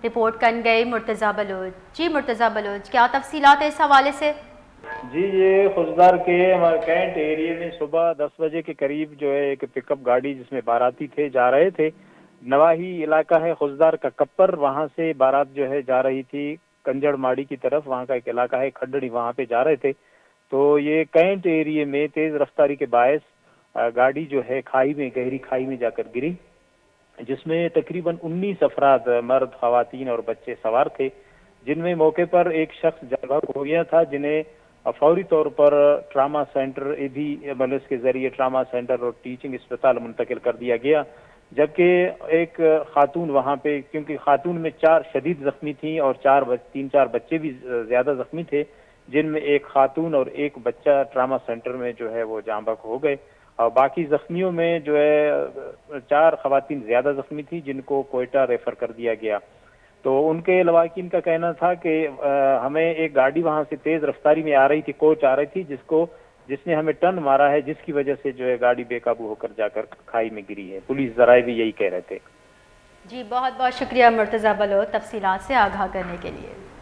Report کرنے گئے مرتضیٰ بلوچ۔ جی مرتضیٰ بلوچ، کیا تفصیلات ہے اس حوالے سے؟ جی، یہ خضدار کے ہمارے کینٹ ایریے میں صبح 10 بجے کے قریب جو ہے ایک پک اپ گاڑی جس میں باراتی تھے جا رہے تھے۔ نواحی علاقہ ہے خضدار کا کپر، وہاں سے بارات جو ہے جا رہی تھی کنجڑ ماڑی کی طرف، وہاں کا ایک علاقہ ہے کھڈڑی، وہاں پہ جا رہے تھے۔ تو یہ کینٹ ایریے میں تیز رفتاری کے باعث گاڑی جو ہے کھائی میں، گہری کھائی میں جا کر گری، جس میں تقریباً 19 افراد مرد، خواتین اور بچے سوار تھے، جن میں موقع پر ایک شخص جاں بحق ہو گیا تھا، جنہیں فوری طور پر ٹراما سینٹر ایمبولینس کے ذریعے ٹراما سینٹر اور ٹیچنگ اسپتال منتقل کر دیا گیا، جبکہ ایک خاتون وہاں پہ، کیونکہ خاتون میں 4 شدید زخمی تھیں اور 3-4 بچے بھی زیادہ زخمی تھے، جن میں ایک خاتون اور ایک بچہ ٹراما سینٹر میں جو ہے وہ جاں بحق ہو گئے، اور باقی زخمیوں میں جو ہے 4 خواتین زیادہ زخمی تھیں جن کو کوئٹہ ریفر کر دیا گیا۔ تو ان کے لواحقین کا کہنا تھا کہ ہمیں ایک گاڑی وہاں سے تیز رفتاری میں آ رہی تھی، کوچ آ رہی تھی، جس نے ہمیں ٹرن مارا ہے، جس کی وجہ سے جو ہے گاڑی بے قابو ہو کر جا کر کھائی میں گری ہے۔ پولیس ذرائع بھی یہی کہہ رہے تھے۔ جی بہت بہت شکریہ مرتضیٰ بلوچ تفصیلات سے آگاہ کرنے کے لیے۔